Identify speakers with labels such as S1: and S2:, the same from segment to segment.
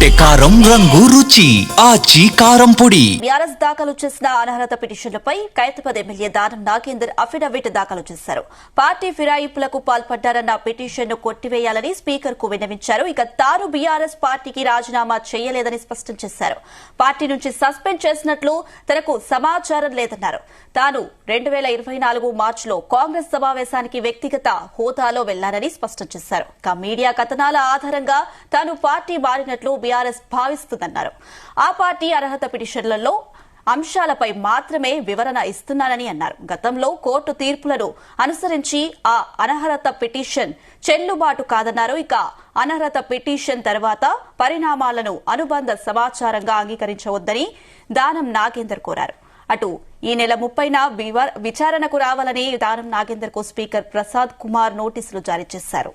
S1: రొట్టె కారం రంగు రుచి ఆచి కారం పొడి.
S2: బీఆర్ఎస్ దాఖలు చేసిన అనర్హత పిటిషన్లపై ఖైరతాబాద్ ఎమ్మెల్యే దానం నాగేందర్ అఫిడవిట్ దాఖలు చేశారు. పార్టీ ఫిరాయింపులకు పాల్పడ్డారన్న పిటిషన్ను కొట్టివేయాలని స్పీకర్ కు విన్నవించారు. ఇక తాను బీఆర్ఎస్ పార్టీకి రాజీనామా చేయలేదని స్పష్టం చేశారు. పార్టీ నుంచి సస్పెండ్ చేసినట్లు తనకు సమాచారం లేదన్నారు. తాను 2024 మార్చిలో కాంగ్రెస్ సమావేశానికి వ్యక్తిగత హోదాలో వెళ్లారని స్పష్టం చేశారు. ఇక మీడియా కథనాల ఆధారంగా తాను పార్టీ మారినట్లు బీఆర్ఎస్ భావిస్తుందన్నారు. ఆ పార్టీ అర్హత పిటిషన్లలో అంశాలపై మాత్రమే వివరణ ఇస్తున్నానని అన్నారు. గతంలో కోర్టు తీర్పులను అనుసరించి ఆ అనర్హత పిటిషన్ చెల్లుబాటు కాదన్నారు. ఇక అనర్హత పిటిషన్ తర్వాత పరిణామాలను అనుబంధ సమాచారంగా అంగీకరించవద్దని దానం నాగేందర్ కోరారు. అటు ఈ నెల 30న విచారణకు రావాలని దానం నాగేందర్ కు స్పీకర్ ప్రసాద్ కుమార్ నోటీసులు జారీ చేశారు.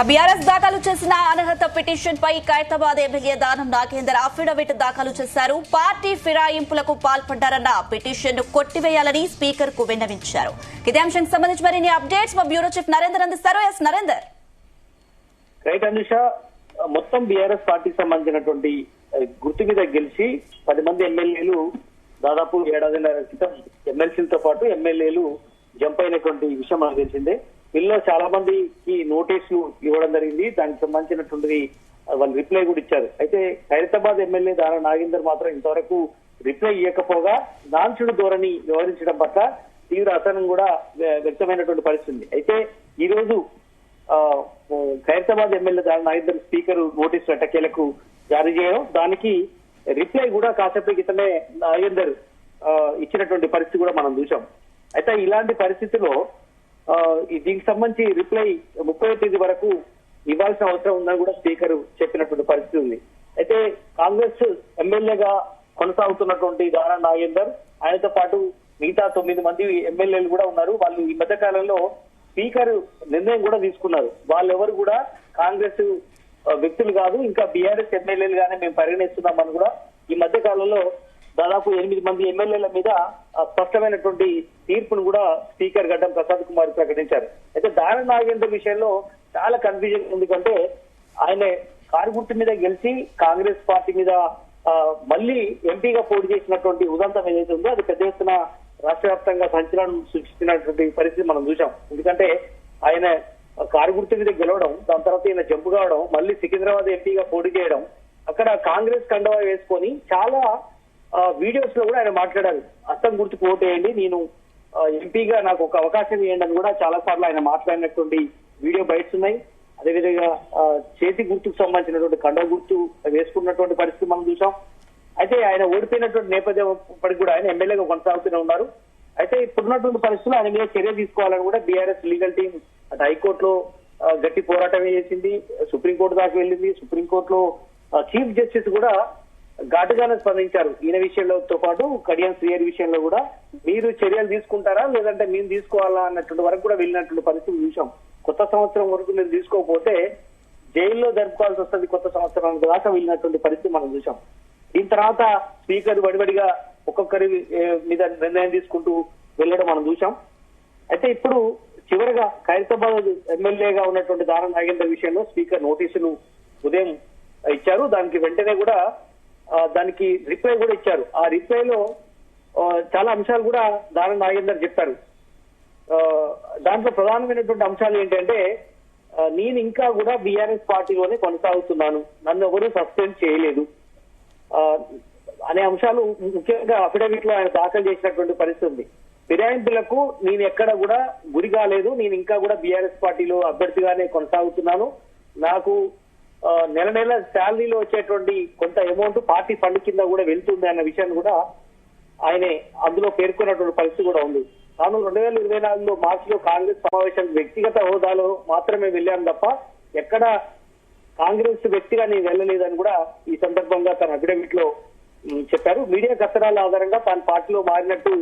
S2: బీఆర్ఎస్ దాఖలు చేసిన అనర్హత పిటిషన్ పై ఖైరతాబాద్ ఎమ్మెల్యే దానం నాగేందర్ అఫిడవిట్ దాఖలు చేశారు. పార్టీ ఫిరాయింపులకు పాల్పడ్డారన్న పిటిషన్ ను కొట్టివేయాలని స్పీకర్ కు విన్నవించారు. ఇదే అంశానికి సంబంధించి మరిన్ని అప్డేట్స్ మా బ్యూరో చీఫ్ నరేందర్ అందిస్తారు. ఎస్ నరేందర్.
S3: రైట్ అనుష, మొత్తం బీఆర్ఎస్ పార్టీకి సంబంధించినటువంటి గుర్తు మీద గెలిచి 10 మంది ఎమ్మెల్యేలు దాదాపు 7 ఏడాదిన్నర క్రితం ఎమ్మెల్సీలతో పాటు ఎమ్మెల్యేలు జంప్ అయినటువంటి విషయం మనకు తెలిసిందే. వీళ్ళలో చాలా మందికి నోటీసులు ఇవ్వడం జరిగింది. దానికి సంబంధించినటువంటి వాళ్ళు రిప్లై కూడా ఇచ్చారు. అయితే ఖైరతాబాద్ ఎమ్మెల్యే దారా నాగేందర్ మాత్రం ఇంతవరకు రిప్లై ఇవ్వకపోగా నాన్సుడు ధోరణి వ్యవహరించడం పట్ల తీవ్ర అసహనం కూడా వ్యక్తమైనటువంటి పరిస్థితి. అయితే ఈ రోజు ఖైరతాబాద్ ఎమ్మెల్యే దారా నాగేందర్ స్పీకర్ నోటీసులు ఎట్టకేలకు జారీ చేయడం, దానికి రిప్లై కూడా కాసేపు క్రితమే నాగేందర్ ఇచ్చినటువంటి పరిస్థితి కూడా మనం చూసాం. అయితే ఇలాంటి పరిస్థితిలో దీనికి సంబంధించి రిప్లై 30వ తేదీ వరకు ఇవ్వాల్సిన అవసరం ఉందని కూడా స్పీకర్ చెప్పినటువంటి పరిస్థితి ఉంది. అయితే కాంగ్రెస్ ఎమ్మెల్యేగా కొనసాగుతున్నటువంటి దారా నాగేందర్, ఆయనతో పాటు మిగతా 9 మంది ఎమ్మెల్యేలు కూడా ఉన్నారు. వాళ్ళు ఈ మధ్య కాలంలో స్పీకర్ నిర్ణయం కూడా తీసుకున్నారు. వాళ్ళెవరు కూడా కాంగ్రెస్ వ్యక్తులు కాదు, ఇంకా బీఆర్ఎస్ ఎమ్మెల్యేలుగానే మేము పరిగణిస్తున్నామని కూడా ఈ మధ్య కాలంలో దాదాపు 8 మంది ఎమ్మెల్యేల మీద స్పష్టమైనటువంటి తీర్పును కూడా స్పీకర్ గడ్డం ప్రసాద్ కుమార్ ప్రకటించారు. అయితే దారా నాగేందర్ విషయంలో చాలా కన్ఫ్యూజన్, ఎందుకంటే ఆయన కారు గుర్తు మీద గెలిచి కాంగ్రెస్ పార్టీ మీద మళ్ళీ ఎంపీగా పోటీ చేసినటువంటి ఉదంతం ఏదైతే ఉందో అది పెద్ద ఎత్తున రాష్ట్ర వ్యాప్తంగా సంచలనం సృష్టించినటువంటి పరిస్థితి మనం చూసాం. ఎందుకంటే ఆయన కారు గుర్తు మీద గెలవడం, దాని తర్వాత ఈయన జంపు కావడం, మళ్ళీ సికింద్రాబాద్ ఎంపీగా పోటీ చేయడం, అక్కడ కాంగ్రెస్ కండువా వేసుకొని చాలా వీడియోస్ లో కూడా ఆయన మాట్లాడారు. అస్తం గుర్తుకు ఓటేయండి, నేను ఎంపీగా నాకు ఒక అవకాశం ఇవ్వండి అని కూడా చాలా సార్లు ఆయన మాట్లాడినటువంటి వీడియో బైట్స్ ఉన్నాయి. అదేవిధంగా చేతి గుర్తుకు సంబంధించినటువంటి కండవ గుర్తు వేసుకున్నటువంటి పరిస్థితి మనం చూసాం. అయితే ఆయన ఓడిపోయినటువంటి నేపథ్యం ఇప్పటికి కూడా ఆయన ఎమ్మెల్యేగా కొనసాగుతూనే ఉన్నారు. అయితే ఇప్పుడున్నటువంటి పరిస్థితుల్లో ఆయన మీద చర్య తీసుకోవాలని కూడా బీఆర్ఎస్ లీగల్ టీం అటు హైకోర్టులో గట్టి పోరాటం చేసింది, సుప్రీంకోర్టు దాకా వెళ్ళింది. సుప్రీంకోర్టులో చీఫ్ జస్టిస్ కూడా ఘాటుగానే స్పందించారు. ఈయన విషయంలో పాటు కడియం శ్రీహరి విషయంలో కూడా మీరు చర్యలు తీసుకుంటారా లేదంటే మేము తీసుకోవాలా అన్నటువంటి వరకు కూడా వెళ్ళినటువంటి పరిస్థితి చూసాం. కొత్త సంవత్సరం వరకు మీరు తీసుకోకపోతే జైల్లో జరుపుకోవాల్సి వస్తుంది, కొత్త సంవత్సరం దాకా వెళ్ళినటువంటి పరిస్థితి మనం చూసాం. దీని తర్వాత స్పీకర్ వడివడిగా ఒక్కొక్కరి మీద నిర్ణయం తీసుకుంటూ వెళ్ళడం మనం చూసాం. అయితే ఇప్పుడు చివరిగా ఖైరతాబాద్ ఎమ్మెల్యేగా ఉన్నటువంటి దారా నాగేందర్ విషయంలో స్పీకర్ నోటీసులు ఉదయం ఇచ్చారు. దానికి వెంటనే కూడా దానికి రిప్లై కూడా ఇచ్చారు. ఆ రిప్లైలో చాలా అంశాలు కూడా దారా నాగేందర్ చెప్పారు. దాంట్లో ప్రధానమైనటువంటి అంశాలు ఏంటంటే, నేను ఇంకా కూడా బీఆర్ఎస్ పార్టీలోనే కొనసాగుతున్నాను, నన్ను ఎవరూ సస్పెండ్ చేయలేదు అనే అంశాలు ముఖ్యంగా అఫిడవిట్ లో ఆయన దాఖలు చేసినటువంటి పరిస్థితి ఉంది. ఫిరాయింపులకు నేను ఎక్కడ కూడా గురి కాలేదు, నేను ఇంకా కూడా బీఆర్ఎస్ పార్టీలో అభ్యర్థిగానే కొనసాగుతున్నాను, నాకు నెల నెల శాలరీలో వచ్చేటువంటి కొంత అమౌంట్ పార్టీ ఫండ్ కింద కూడా వెళ్తుంది అన్న విషయాన్ని కూడా ఆయనే అందులో పేర్కొన్నటువంటి పరిస్థితి కూడా ఉంది. తాను 2024 మార్చిలో కాంగ్రెస్ సమావేశం వ్యక్తిగత హోదాలో మాత్రమే వెళ్ళాను తప్ప ఎక్కడ కాంగ్రెస్ వ్యక్తిగా నేను వెళ్ళలేదని కూడా ఈ సందర్భంగా తన అఫిడవిట్ లో చెప్పారు. మీడియా కథనాల ఆధారంగా తాను పార్టీలో మారినట్టు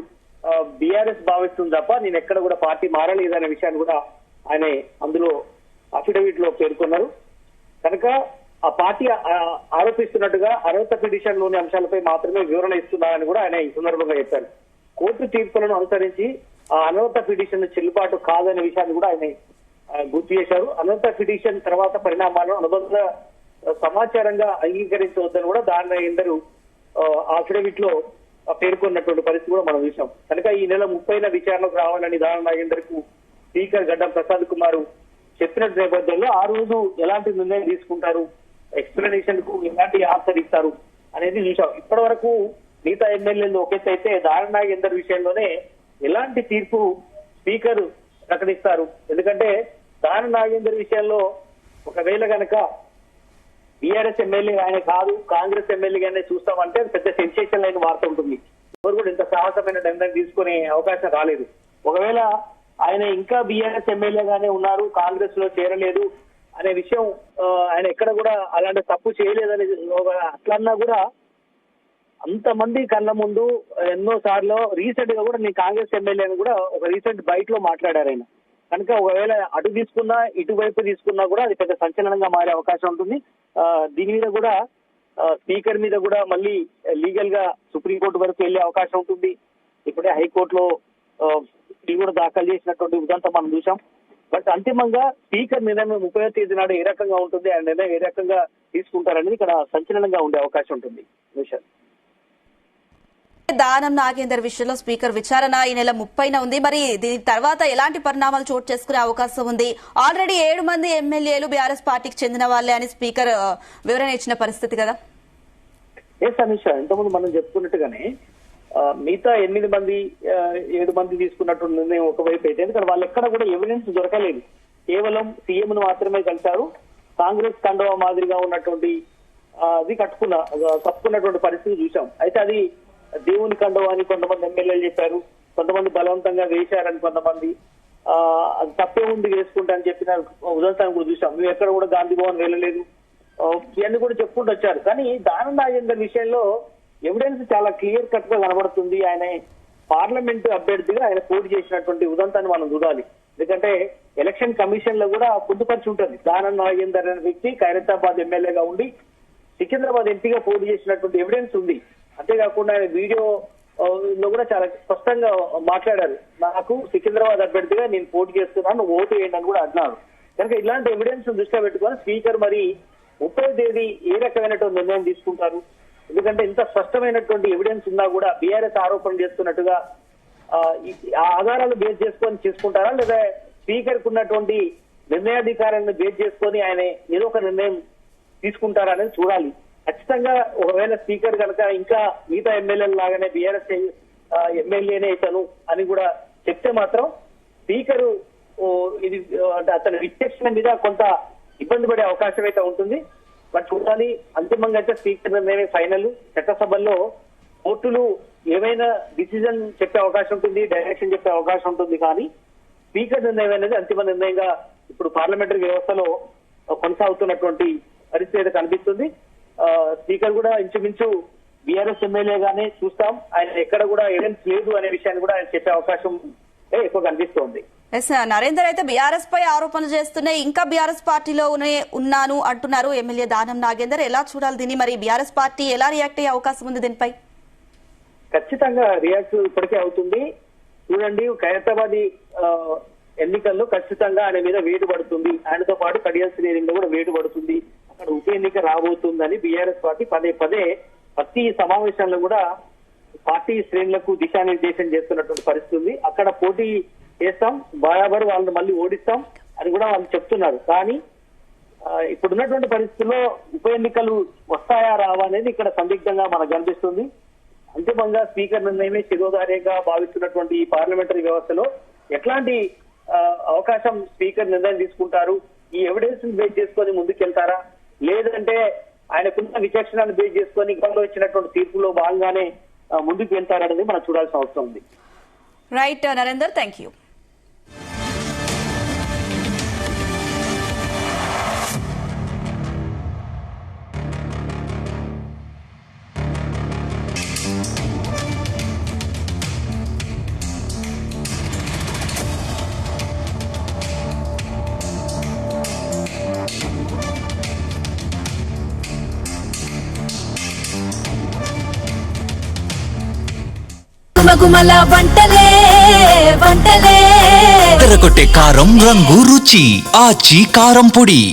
S3: బీఆర్ఎస్ భావిస్తుంది తప్ప నేను ఎక్కడ కూడా పార్టీ మారలేదనే విషయాన్ని కూడా ఆయన అందులో అఫిడవిట్ లో పేర్కొన్నారు. కనుక ఆ పార్టీ ఆరోపిస్తున్నట్టుగా అర్హత పిటిషన్ లోని అంశాలపై మాత్రమే వివరణ ఇస్తున్నారని కూడా ఆయన ఈ సందర్భంగా చెప్పారు. కోర్టు తీర్పులను అనుసరించి ఆ అనర్హత పిటిషన్ చెల్లుబాటు కాదనే విషయాన్ని కూడా ఆయన గుర్తు చేశారు. అనర్హత పిటిషన్ తర్వాత పరిణామాలను అనుబంధ సమాచారంగా అంగీకరించవద్దని కూడా దాని అందరూ అఫిడవిట్ లో పేర్కొన్నటువంటి పరిస్థితి కూడా మనం చూసాం. కనుక ఈ నెల 30న విచారణకు రావాలని దానం నాగేందర్ కు స్పీకర్ గడ్డం ప్రసాద్ కుమార్ చెప్పినట్టు నేపథ్యంలో ఆ రోజు ఎలాంటి నిర్ణయం తీసుకుంటారు, ఎక్స్ప్లెనేషన్ కు ఎలాంటి ఆన్సర్ ఇస్తారు అనేది చూసాం. ఇప్పటి వరకు మిగతా ఎమ్మెల్యేలు ఒకేసైతే దానం నాగేందర్ విషయంలోనే ఎలాంటి తీర్పు స్పీకర్ ప్రకటిస్తారు. ఎందుకంటే దానం నాగేందర్ విషయంలో ఒకవేళ గనక బీఆర్ఎస్ ఎమ్మెల్యే ఆయన కాదు కాంగ్రెస్ ఎమ్మెల్యేగానే చూస్తామంటే పెద్ద సెన్సేషన్ అయిన వార్త ఉంటుంది. ఎవరు కూడా ఇంత సాహసమైన నిర్ణయం తీసుకునే అవకాశం రాలేదు. ఒకవేళ ఆయన ఇంకా బీఆర్ఎస్ ఎమ్మెల్యేగానే ఉన్నారు, కాంగ్రెస్ లో చేరలేదు అనే విషయం ఆయన ఎక్కడ కూడా అలాంటి తప్పు చేయలేదని అట్లన్నా కూడా అంతమంది కళ్ళ ముందు ఎన్నో సార్లు రీసెంట్ గా కూడా నేను కాంగ్రెస్ ఎమ్మెల్యే అని కూడా ఒక రీసెంట్ బైట్ లో మాట్లాడారు ఆయన. కనుక ఒకవేళ అటు తీసుకున్నా ఇటువైపు తీసుకున్నా కూడా అది పెద్ద సంచలనంగా మారే అవకాశం ఉంటుంది. దీని మీద కూడా స్పీకర్ మీద కూడా మళ్ళీ లీగల్ గా సుప్రీంకోర్టు వరకు వెళ్లే అవకాశం ఉంటుంది. ఇప్పుడే హైకోర్టులో ఇది కూడా దాఖలు చేసినటువంటి ఉదంతా మనం చూసాం. బట్ అంతిమంగా స్పీకర్ నిర్ణయం 30వ తేదీ నాడు ఏ రకంగా ఉంటుంది, ఆ నిర్ణయం ఏ రకంగా తీసుకుంటారనేది ఇక్కడ సంచలనంగా ఉండే అవకాశం ఉంటుంది.
S2: దానం నాగేందర్ విషయంలో స్పీకర్ విచారణ ఈ నెల 30న ఉంది. మరి దీని తర్వాత ఎలాంటి పరిణామాలు చోటు చేసుకునే అవకాశం ఉంది? ఆల్రెడీ 7 మంది ఎమ్మెల్యేలు బీఆర్ఎస్ పార్టీకి చెందిన వాళ్లే అని స్పీకర్ వివరణ ఇచ్చిన పరిస్థితి కదా.
S3: ఎస్ అమిషా, ఇంతకుముందు మనం చెప్పుకున్నట్టుగానే మిగతా 8 మంది 7 మంది తీసుకున్నటువంటి నిర్ణయం ఒకవైపు అయితే, ఎందుకంటే వాళ్ళు ఎక్కడ కూడా ఎవిడెన్స్ దొరకలేదు. కేవలం సీఎం ను మాత్రమే కలిశారు. కాంగ్రెస్ కండువా మాదిరిగా ఉన్నటువంటి అది కప్పుకున్నటువంటి పరిస్థితి చూసాం. అయితే అది దేవుని కండువా అని కొంతమంది ఎమ్మెల్యేలు చెప్పారు, కొంతమంది బలవంతంగా వేశారని కొంతమంది, అది తప్పే ఉంది వేసుకుంటా అని చెప్పిన ఉదంతాన్ని కూడా చూసాం. మేము ఎక్కడ కూడా గాంధీ భవన్ వెళ్ళలేదు, ఇవన్నీ కూడా చెప్పుకుంటూ వచ్చారు. కానీ దానం నాగేందర్ విషయంలో ఎవిడెన్స్ చాలా క్లియర్ కట్ గా కనబడుతుంది. ఆయన పార్లమెంటు అభ్యర్థిగా ఆయన పోటీ చేసినటువంటి ఉదంతాన్ని మనం చూడాలి. ఎందుకంటే ఎలక్షన్ కమిషన్ లో కూడా పొందుపరిచి ఉంటుంది. దానం నాగేందర్ అనే వ్యక్తి ఖైరతాబాద్ ఎమ్మెల్యేగా ఉండి సికింద్రాబాద్ ఎంపీగా పోటీ చేసినటువంటి ఎవిడెన్స్ ఉంది. అంతేకాకుండా ఆయన వీడియో లో కూడా చాలా స్పష్టంగా మాట్లాడారు, నాకు సికింద్రాబాద్ అభ్యర్థిగా నేను పోటీ చేస్తున్నాను, ఓటు వేయండి అని కూడా అన్నారు. కనుక ఇలాంటి ఎవిడెన్స్ దృష్టిలో పెట్టుకొని స్పీకర్ మరి 30వ తేదీ ఏ రకమైనటువంటి నిర్ణయం తీసుకుంటారు? ఎందుకంటే ఇంత స్పష్టమైనటువంటి ఎవిడెన్స్ ఉన్నా కూడా బీఆర్ఎస్ ఆరోపణ చేస్తున్నట్టుగా ఆ ఆధారాలు బేస్ చేసుకొని చేసుకుంటారా, లేదా స్పీకర్ కు ఉన్నటువంటి నిర్ణయాధికారాన్ని బేస్ చేసుకొని ఆయన ఏదో ఒక నిర్ణయం తీసుకుంటారా అనేది చూడాలి. ఖచ్చితంగా ఒకవేళ స్పీకర్ కనుక ఇంకా మిగతా ఎమ్మెల్యేల లాగానే బీఆర్ఎస్ ఎమ్మెల్యేనే ఇతను అని కూడా చెప్తే మాత్రం స్పీకరు ఇది అతని విచక్షణ మీద కొంత ఇబ్బంది పడే అవకాశం అయితే ఉంటుంది. బట్ చూడాలి, అంతిమంగా అయితే స్పీకర్ నిర్ణయమే ఫైనల్. చట్టసభల్లో కోర్టులు ఏమైనా డిసిజన్ చెప్పే అవకాశం ఉంటుంది, డైరెక్షన్ చెప్పే అవకాశం ఉంటుంది. కానీ స్పీకర్ నిర్ణయం అనేది అంతిమ నిర్ణయంగా ఇప్పుడు పార్లమెంటరీ వ్యవస్థలో కొనసాగుతున్నటువంటి పరిస్థితి అయితే కనిపిస్తుంది. స్పీకర్ కూడా ఇంచుమించు బీఆర్ఎస్ ఎమ్మెల్యేగానే చూస్తాం, ఆయన ఎక్కడ కూడా ఎవిడెన్స్ లేదు అనే విషయాన్ని కూడా ఆయన చెప్పే అవకాశం ఎక్కువ కనిపిస్తోంది.
S2: నరేందర్ అయితే బీఆర్ఎస్ పై ఆరోపణలు చేస్తున్నాయి, ఇంకా బీఆర్ఎస్ పార్టీలో ఉన్నాను అంటున్నారు ఎమ్మెల్యే దానం నాగేందర్. ఎలా చూడాలి దీన్ని? మరి బీఆర్ఎస్ పార్టీ ఎలా రియాక్ట్ అయ్యే అవకాశం ఉంది దీనిపై?
S3: ఖచ్చితంగా రియాక్ట్ ఇప్పటికే అవుతుంది. చూడండి, ఖైరతాబాద్ ఎన్నికల్లో ఖచ్చితంగా ఆయన మీద వేటు పడుతుంది, ఆయనతో పాటు కడియాల్ శ్రీనివాస్ లో కూడా వేటు పడుతుంది. అక్కడ ఉప ఎన్నిక రాబోతుందని బీఆర్ఎస్ పార్టీ పదే ప్రతి సమావేశంలో కూడా పార్టీ శ్రేణులకు దిశానిర్దేశం చేస్తున్నటువంటి పరిస్థితి ఉంది. అక్కడ పోటీ చేస్తాం, బరాబర్ వాళ్ళని మళ్ళీ ఓడిస్తాం అని కూడా వాళ్ళు చెప్తున్నారు. కానీ ఇప్పుడున్నటువంటి పరిస్థితుల్లో ఉప ఎన్నికలు వస్తాయా రావా అనేది ఇక్కడ సందిగ్ధంగా మనకు కనిపిస్తుంది. అంతిమంగా స్పీకర్ నిర్ణయమే శిరోధార్యంగా భావిస్తున్నటువంటి ఈ పార్లమెంటరీ వ్యవస్థలో ఎట్లాంటి అవకాశం స్పీకర్ నిర్ణయం తీసుకుంటారు? ఈ ఎవిడెన్స్ బేస్ చేసుకొని ముందుకెళ్తారా, లేదంటే ఆయనకున్న విచక్షణను బేస్ చేసుకొని గతంలో ఇచ్చినటువంటి తీర్పులో భాగంగానే ముందుకు వెళ్తారనేది మనం చూడాల్సిన అవసరం ఉంది.
S2: Right Narender, thank you.
S4: గుమగుమల వంటలే వంటలే
S1: తెరకొట్టే కారం రంగు రుచి ఆచి కారం పొడి.